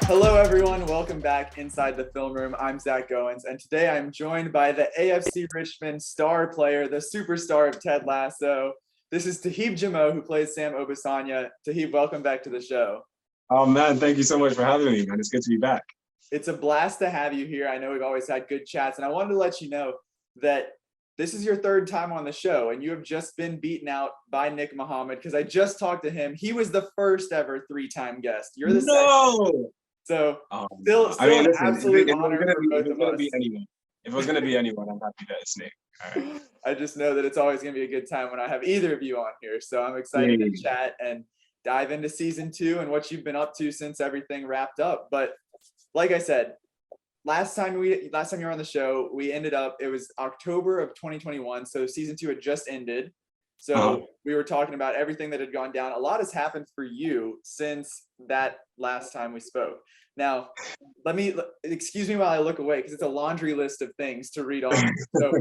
Hello, everyone. Welcome back inside the film room. I'm Zach Goins, and today I'm joined by the AFC Richmond star player, the superstar of Ted Lasso. This is Toheeb Jimoh, who plays Sam Obasanya. Toheeb, welcome back to the show. Oh man, thank you so much for having me, man. It's good to be back. It's a blast to have you here. I know we've always had good chats, and I wanted to let you know that this is your third time on the show, and you have just been beaten out by Nick Muhammad because I just talked to him. He was the first ever three-time guest. You're the second. So still an absolute honor for both of us. If it was going to be anyone, I'm happy that it's Nick. All right. I just know that it's always going to be a good time when I have either of you on here. So I'm excited to chat and dive into season 2 and what you've been up to since everything wrapped up. But like I said, last time you were on the show, it was October of 2021. So season 2 had just ended. So we were talking about everything that had gone down. A lot has happened for you since that last time we spoke. Now, excuse me while I look away because it's a laundry list of things to read off. So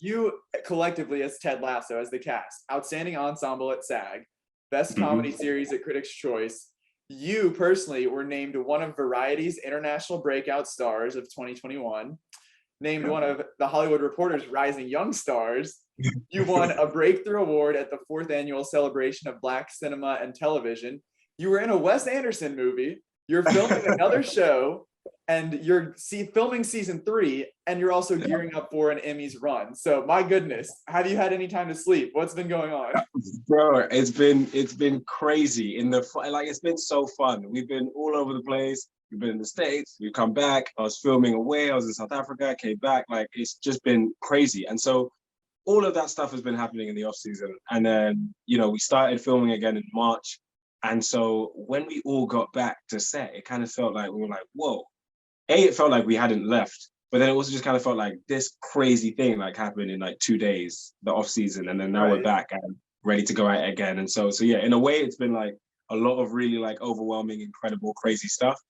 you collectively as Ted Lasso, as the cast, outstanding ensemble at SAG, best comedy series at Critics' Choice. You personally were named one of Variety's International Breakout Stars of 2021, named one of the Hollywood Reporter's Rising Young Stars. You won a Breakthrough Award at the 4th Annual Celebration of Black Cinema and Television. You were in a Wes Anderson movie. You're filming another show, and you're filming season 3, and you're also gearing up for an Emmys run. So, my goodness, have you had any time to sleep? What's been going on? Bro, it's been crazy. It's been so fun. We've been all over the place. We've been in the States. We've come back. I was filming away. I was in South Africa. Came back. It's just been crazy. And so all of that stuff has been happening in the off season. And then we started filming again in March. And so when we all got back to set, it kind of felt like we were like, whoa. It felt like we hadn't left, but then it also just kind of felt like this crazy thing happened in 2 days, the off season, and then now we're back and ready to go at it again. And so yeah, in a way, it's been a lot of really overwhelming, incredible, crazy stuff.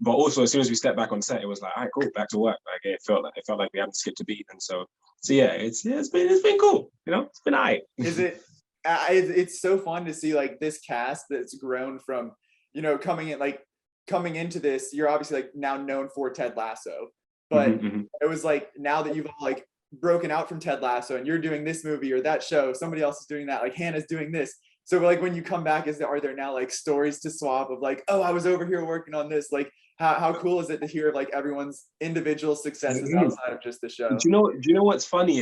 But also, as soon as we stepped back on set, it was like, all right, cool, back to work. It felt like we haven't skipped a beat. And so yeah, it's been cool. It's been all right. Is it? It's so fun to see this cast that's grown from coming into this. You're obviously now known for Ted Lasso, but it was now that you've all broken out from Ted Lasso and you're doing this movie or that show, somebody else is doing that, Hannah's doing this. So when you come back, are there now stories to swap of oh, I was over here working on this? How cool is it to hear of everyone's individual successes outside of just the show? Do you know what's funny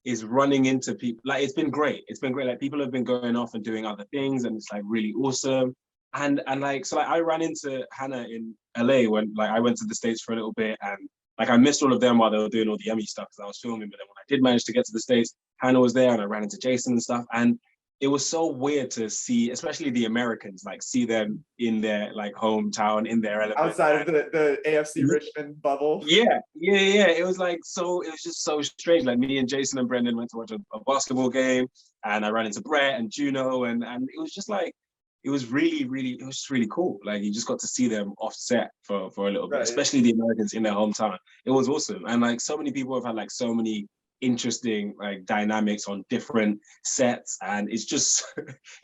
is running into people. It's been great. It's been great. People have been going off and doing other things, and it's really awesome. And I ran into Hannah in LA when I went to the States for a little bit, and I missed all of them while they were doing all the Emmy stuff because I was filming. But then when I did manage to get to the States, Hannah was there, and I ran into Jason and stuff. And it was so weird to see, especially the Americans, see them in their hometown, in their element. Outside of the AFC Richmond bubble. Yeah. It was it was just so strange. Me and Jason and Brendan went to watch a basketball game, and I ran into Brett and Juno, and it was just it was really cool. You just got to see them offset for a little bit, especially the Americans in their hometown. It was awesome. And so many people have had so many interesting dynamics on different sets, and it's just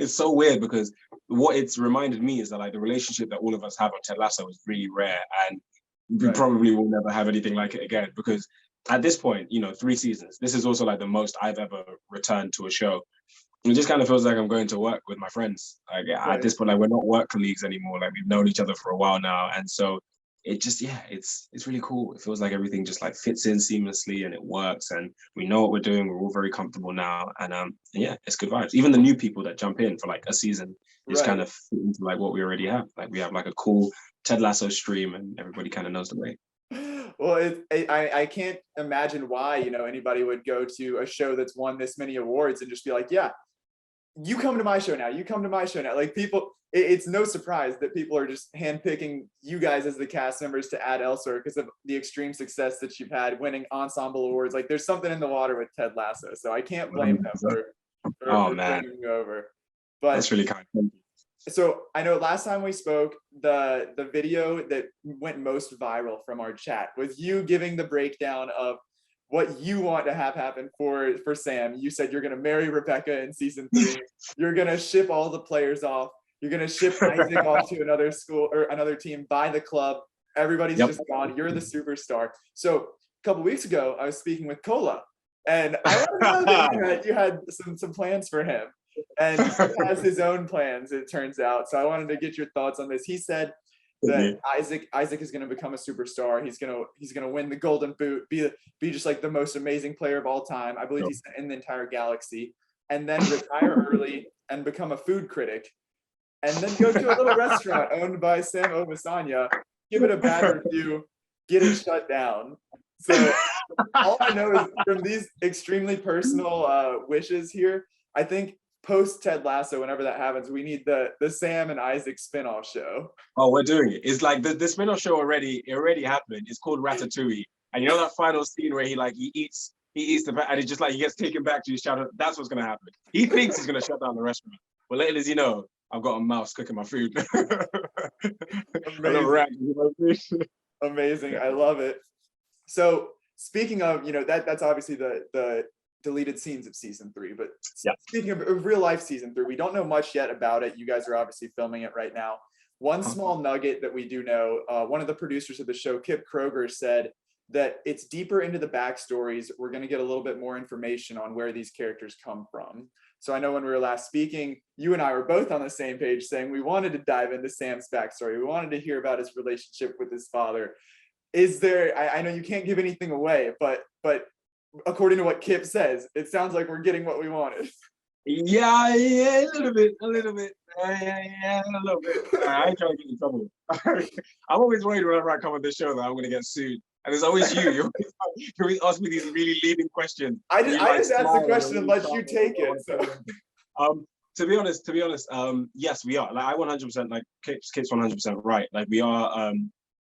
it's so weird because what it's reminded me is that the relationship that all of us have on Ted Lasso is really rare, and we probably will never have anything like it again, because at this point, 3 seasons, this is also the most I've ever returned to a show. It just kind of feels like I'm going to work with my friends. At this point, we're not work colleagues anymore. We've known each other for a while now, and so it just it's really cool. It feels like everything just fits in seamlessly and it works, and we know what we're doing. We're all very comfortable now, and it's good vibes. Even the new people that jump in for a season just kind of fit into what we already have. We have a cool Ted Lasso stream, and everybody kind of knows the way. Well, I can't imagine why anybody would go to a show that's won this many awards and just be yeah, you come to my show now. You come to my show now. People, it's no surprise that people are just handpicking you guys as the cast members to add elsewhere because of the extreme success that you've had, winning ensemble awards. There's something in the water with Ted Lasso, so I can't blame them for bringing you over. But that's really kind. Thank you. So I know last time we spoke, the video that went most viral from our chat was you giving the breakdown of what you want to have happen for Sam. You said you're going to marry Rebecca in season 3. You're going to ship all the players off. You're gonna ship Isaac off to another school or another team, buy the club. Everybody's just gone. You're the superstar. So a couple weeks ago, I was speaking with Cola, and I wanted to know that you had some plans for him, and he has his own plans. It turns out. So I wanted to get your thoughts on this. He said that Isaac is going to become a superstar. He's gonna win the Golden Boot, be just like the most amazing player of all time. I believe he's in the entire galaxy, and then retire early and become a food critic, and then go to a little restaurant owned by Sam Obasanya, give it a bad review, get it shut down. So all I know is from these extremely personal wishes here, I think post Ted Lasso, whenever that happens, we need the Sam and Isaac spinoff show. Oh, we're doing it. It's like the spinoff show already happened. It's called Ratatouille. And you know that final scene where he eats the and it's just like he gets taken back to his shadow. That's what's gonna happen. He thinks he's gonna shut down the restaurant. But little as you know, I've got a mouse cooking my food. Amazing. I love it. So speaking of, that's obviously the deleted scenes of season 3, but speaking of real life season 3, we don't know much yet about it. You guys are obviously filming it right now. One small nugget that we do know, one of the producers of the show, Kip Kroger, said that it's deeper into the backstories. We're going to get a little bit more information on where these characters come from. So I know when we were last speaking, you and I were both on the same page saying we wanted to dive into Sam's backstory. We wanted to hear about his relationship with his father. Is there, I know you can't give anything away, but according to what Kip says, it sounds like we're getting what we wanted. Yeah, a little bit. Yeah, a little bit. I ain't trying to get in trouble. I'm always worried whenever I come on this show that I'm going to get sued. And it's always you. You always ask me these really leading questions. I just asked the question and let you take it. So. To be honest, yes, we are. Like I 100%, like Kip's 100% right. Like we are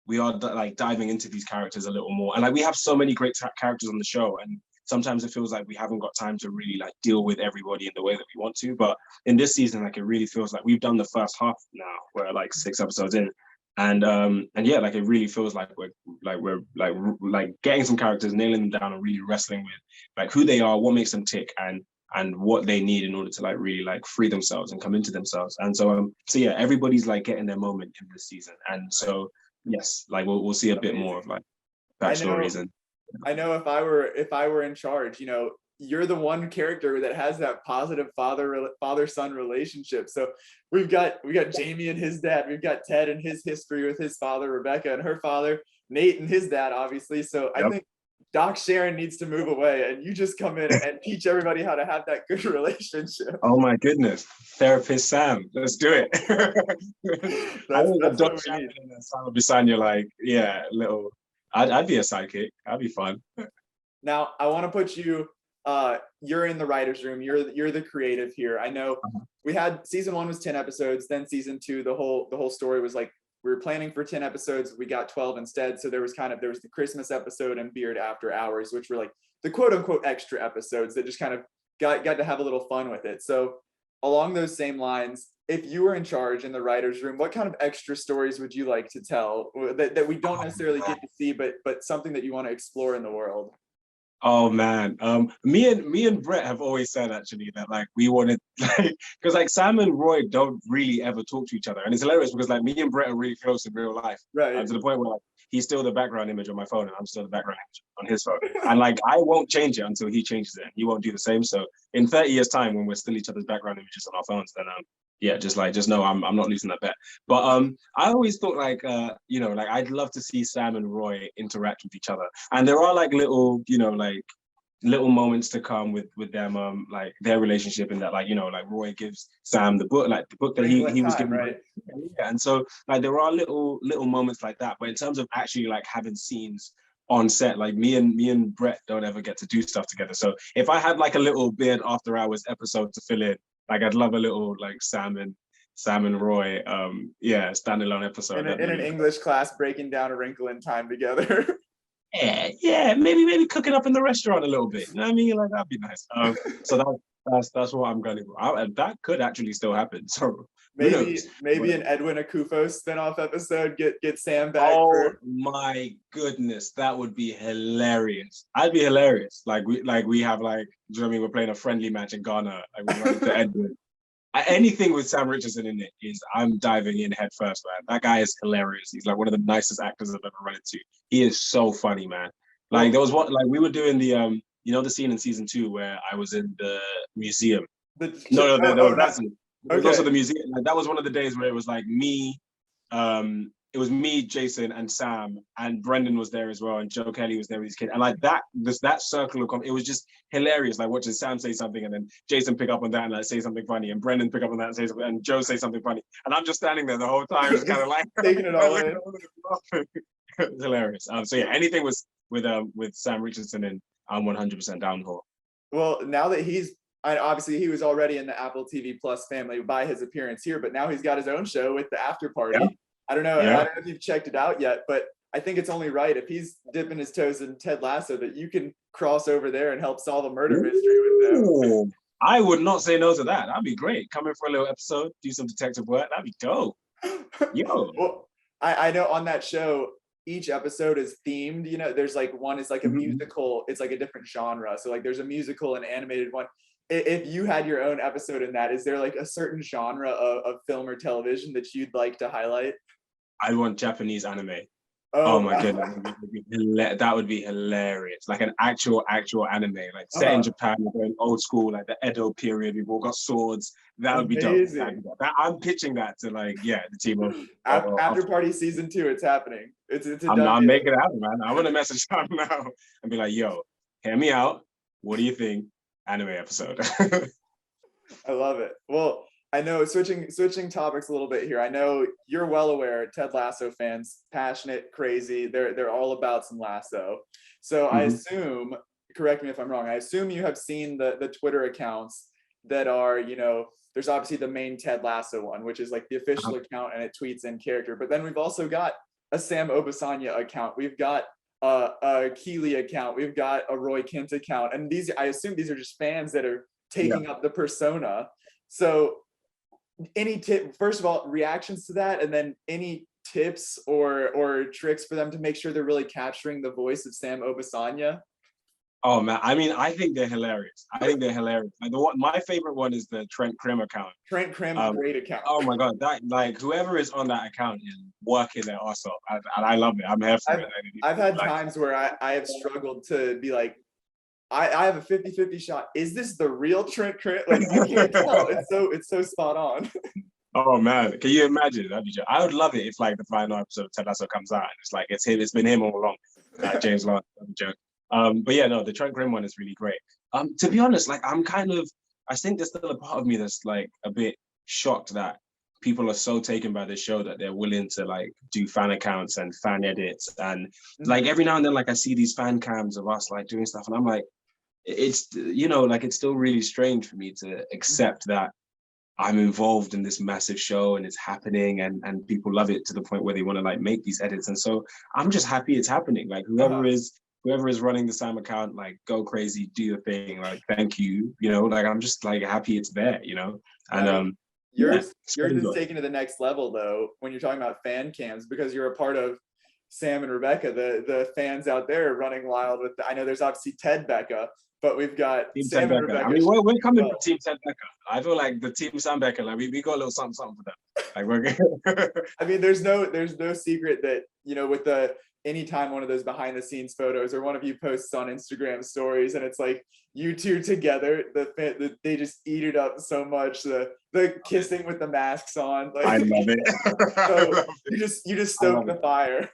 like diving into these characters a little more, and like we have so many great characters on the show, and sometimes it feels like we haven't got time to really like deal with everybody in the way that we want to. But in this season, like it really feels like we've done the first half now. We're like 6 episodes in. And yeah, like it really feels like we're getting some characters, nailing them down, and really wrestling with like who they are, what makes them tick, and what they need in order to like really like free themselves and come into themselves. And so yeah, everybody's like getting their moment in this season. And so yes, like we'll see a bit more of like backstories. And I know if I were in charge, you're the one character that has that positive father-son relationship. So we got Jamie and his dad, we've got Ted and his history with his father, Rebecca and her father, Nate and his dad, obviously. So I think Doc Sharon needs to move away, and you just come in and teach everybody how to have that good relationship. Oh my goodness, therapist Sam, let's do it. That's Doc Sharon and Sam Bisanya, like little. I'd be a sidekick. That'd be fun. Now I want to put you. You're in the writer's room. You're the creative here. I know we had season 1 was 10 episodes. Then season 2, the whole story was like we were planning for 10 episodes. We got 12 instead. So there was the Christmas episode and Beard After Hours, which were like the quote unquote extra episodes that just kind of got to have a little fun with it. So along those same lines, if you were in charge in the writer's room, what kind of extra stories would you like to tell that we don't necessarily get to see, but something that you want to explore in the world? Oh man, me and Brett have always said actually that like we wanted like because like Sam and Roy don't really ever talk to each other, and it's hilarious because like me and Brett are really close in real life, right? To the point where like he's still the background image on my phone, and I'm still the background image on his phone, and like I won't change it until he changes it. He won't do the same. So in 30 years' time, when we're still each other's background images on our phones, then yeah, just know I'm not losing that bet. But I always thought like like I'd love to see Sam and Roy interact with each other, and there are like little like little moments to come with them like their relationship, in that like like Roy gives Sam the book that he was given, right? Yeah, and so like there are little moments like that. But in terms of actually like having scenes on set, like me and Brett don't ever get to do stuff together. So if I had like a little Beard After Hours episode to fill in, like I'd love a little like Sam and Roy standalone episode in an English class breaking down A Wrinkle in Time together. Yeah, maybe cooking up in the restaurant a little bit. You know what I mean? Like that'd be nice. So that's what I'm going to do. And that could actually still happen. So maybe an Edwin Akufo spinoff episode. Get Sam back. Oh my goodness, that would be hilarious. I'd be hilarious. Like we have like, do you know what I mean? We're playing a friendly match in Ghana. Like we run into Edwin. anything with Sam Richardson in it is I'm diving in head first, man. That guy is hilarious. He's like one of the nicest actors I've ever run into. He is so funny, man. Like there was what like we were doing the you know the scene in season 2 where I was in the museum. No, that's it. It was also the museum. Like that was one of the days where it was like me, it was me, Jason, and Sam, and Brendan was there as well, and Joe Kelly was there with his kid, and like that circle of it was just hilarious. Like watching Sam say something, and then Jason pick up on that and like say something funny, and Brendan pick up on that and say something, and Joe say something funny, and I'm just standing there the whole time, just kind of like taking it all in. It's hilarious. So yeah, anything with Sam Richardson in, I'm 100% down for. Well, now that obviously he was already in the Apple TV Plus family by his appearance here, but now he's got his own show with the After Party. Yeah. I don't know if you've checked it out yet, but I think it's only right if he's dipping his toes in Ted Lasso that you can cross over there and help solve a murder mystery with them. I would not say no to that. That'd be great. Come in for a little episode, do some detective work. That'd be dope. Yo. Well, I know on that show, each episode is themed. You know, there's like one is like a musical. It's like a different genre. So like there's a musical and animated one. If you had your own episode in that, is there like a certain genre of film or television that you'd like to highlight? I want Japanese anime. Oh my goodness, that would be hilarious. Like an actual anime, like set in Japan, going old school, like the Edo period. We've all got swords. That would be dope. I'm pitching that to like the team of After Party season 2. It's happening. I'm making it happen, man. I want to message them now and be like, yo, hear me out. What do you think? Anime episode. I love it. Well, I know switching topics a little bit here. I know you're well aware, Ted Lasso fans, passionate, crazy. They're all about some Lasso. So I assume, correct me if I'm wrong, I assume you have seen the Twitter accounts that are, you know, there's obviously the main Ted Lasso one, which is like the official account and it tweets in character. But then we've also got a Sam Obasanya account. We've got a Keeley account. We've got a Roy Kent account. And I assume these are just fans that are taking up the persona. So first of all, reactions to that, and then any tips or tricks for them to make sure they're really capturing the voice of Sam Obasanya? Oh man, I mean, I think they're hilarious. Like my favorite one is the Trent Krim account. Trent Krim, great account. Oh my god, that like whoever is on that account is working their ass off, and I love it. I'm here for it. I've had times where I have struggled to be like, I have a 50-50 shot. Is this the real Trent Krim? Like I can't tell. It's so spot on. Oh man, can you imagine? I would love it if like the final episode of Ted Lasso comes out and it's like it's him. It's been him all along. James Lawrence, joke. But yeah, no, the Trent Grimm one is really great. To be honest, like I think there's still a part of me that's like a bit shocked that people are so taken by this show that they're willing to like do fan accounts and fan edits. And like every now and then, like I see these fan cams of us like doing stuff and I'm like, it's, you know, like it's still really strange for me to accept that I'm involved in this massive show and it's happening and people love it to the point where they want to like make these edits. And so I'm just happy it's happening. Like whoever is running the Sam account, like go crazy, do your thing. Like, thank you. You know, like I'm just like happy it's there, you know? And you're just taking to the next level though, when you're talking about fan cams, because you're a part of Sam and Rebecca, the fans out there running wild with, I know there's obviously Ted-Becca, but we've got Team Sam and Rebecca. I mean, we're coming for Team Ted-Becca. I feel like the Team Sam-Becca, like we got a little something for them. Like we're I mean, there's no secret that, you know, with anytime one of those behind the scenes photos or one of you posts on Instagram stories and it's like you two together, they just eat it up so much. The kissing with the masks on. Like, I love it. So you just stoke the fire.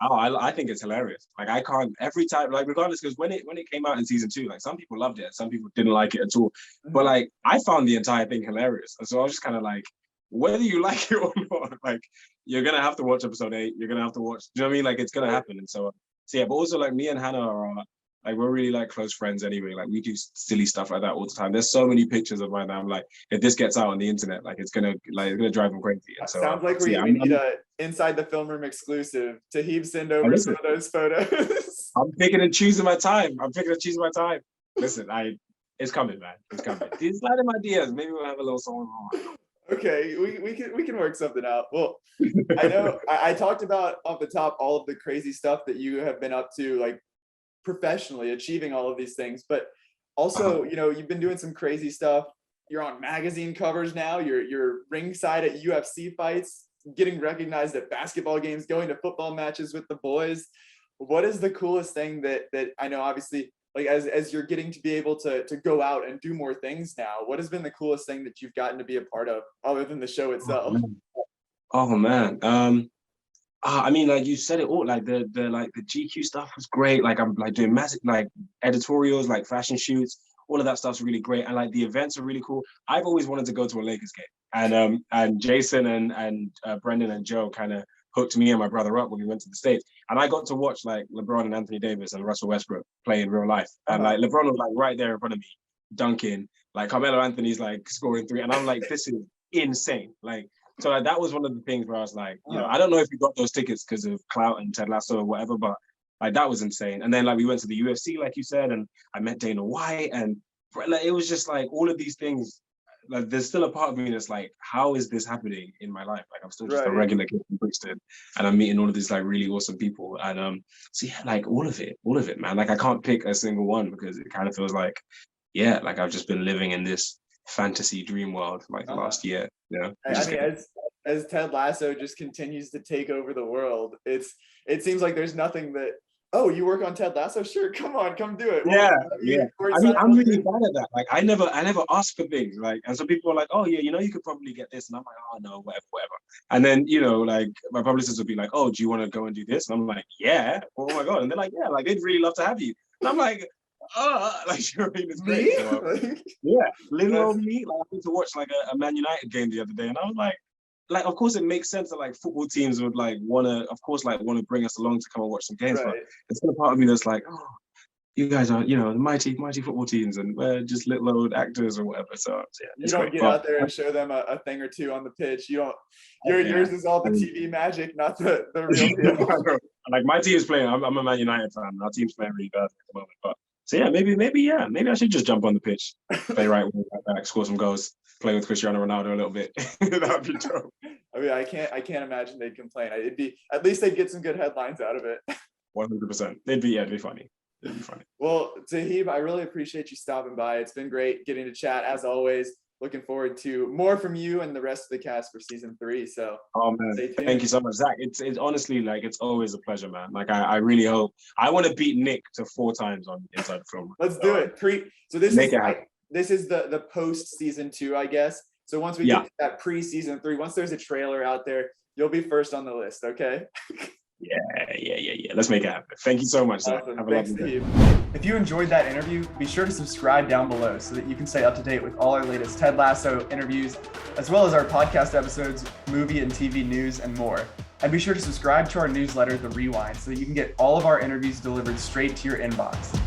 Oh, I think it's hilarious. Like I can't every time, like regardless, because when it came out in season 2, like some people loved it, some people didn't like it at all. But like I found the entire thing hilarious. And so I was just kind of like, whether you like it or not, like you're gonna have to watch episode 8. You're gonna have to watch. Do you know what I mean? Like it's gonna happen. And so yeah. But also like me and Hannah are like we're really like close friends anyway. Like we do silly stuff like that all the time. There's so many pictures of mine that I'm like, if this gets out on the internet, like it's gonna drive them crazy. And so sounds like we need a inside the film room exclusive. Toheeb, send over some of those photos. I'm picking and choosing my time. Listen, it's coming, man. It's coming. These random ideas. Maybe we'll have a little song. Okay, we can work something out. Well, I know I talked about off the top all of the crazy stuff that you have been up to, like professionally achieving all of these things, but also, you know, you've been doing some crazy stuff you're on magazine covers now. You're ringside at UFC fights, getting recognized at basketball games, going to football matches with the boys. What is the coolest thing that I know, obviously, like as you're getting to be able to go out and do more things now, what has been the coolest thing that you've gotten to be a part of other than the show itself? Oh man. I mean, like you said it all, like the GQ stuff was great. Like I'm like doing massive like editorials, like fashion shoots, all of that stuff's really great. And like the events are really cool. I've always wanted to go to a Lakers game. And Jason and Brendan and Joe kind of hooked me and my brother up when we went to the States. And I got to watch like LeBron and Anthony Davis and Russell Westbrook play in real life. And like LeBron was like right there in front of me, dunking. Like Carmelo Anthony's like scoring 3. And I'm like, this is insane. Like, so like, that was one of the things where I was like, you know, I don't know if we got those tickets because of Clout and Ted Lasso or whatever, but like that was insane. And then like we went to the UFC, like you said, and I met Dana White, and like, it was just like all of these things. Like there's still a part of me that's like, how is this happening in my life? Like I'm still just a regular kid from Brixton, and I'm meeting all of these like really awesome people. And so yeah, like all of it, man. Like I can't pick a single one because it kind of feels like, yeah, like I've just been living in this fantasy dream world like the last year. You know, I mean, as Ted Lasso just continues to take over the world, it seems like there's nothing that, oh, you work on Ted Lasso? Sure, come do it. Yeah. I mean, I'm really bad at that. Like I never ask for things. Like, and so people are like, oh yeah, you know, you could probably get this, and I'm like, oh no, whatever. And then you know, like my publicist would be like, oh, do you want to go and do this? And I'm like, yeah. Oh my god. And they're like, yeah, like they'd really love to have you. And I'm like, like you're really great. So, yeah, little old me. Like I went to watch like a Man United game the other day, and I was like, of course it makes sense that like football teams would like want to bring us along to come and watch some games. But there's still a part of me that's like, oh, you guys are, you know, the mighty football teams, and we're just little old actors or whatever. So yeah, you don't get out there and show them a thing or two on the pitch. You don't. Yours is all the TV magic, not the real deal. Like my team's playing. I'm a Man United fan. Our team's playing really bad at the moment, but. So yeah, maybe I should just jump on the pitch, play right back, score some goals, play with Cristiano Ronaldo a little bit. That would be dope. I mean, I can't imagine they'd complain. It'd be, at least they'd get some good headlines out of it. 100%. They'd be funny. Well, Toheeb, I really appreciate you stopping by. It's been great getting to chat as always. Looking forward to more from you and the rest of the cast for season 3. So, oh man, thank you so much, Zach. It's honestly like it's always a pleasure, man. Like I really hope I want to beat Nick to 4 times on Inside the Film. Let's do it. This is the post season 2, I guess. So once we get to that pre-season 3, once there's a trailer out there, you'll be first on the list. Okay. Yeah. Let's make it happen. Thank you so much, Zach. Awesome. Have a Thanks, lovely day. If you enjoyed that interview, be sure to subscribe down below so that you can stay up to date with all our latest Ted Lasso interviews, as well as our podcast episodes, movie and TV news, and more. And be sure to subscribe to our newsletter, The Rewind, so that you can get all of our interviews delivered straight to your inbox.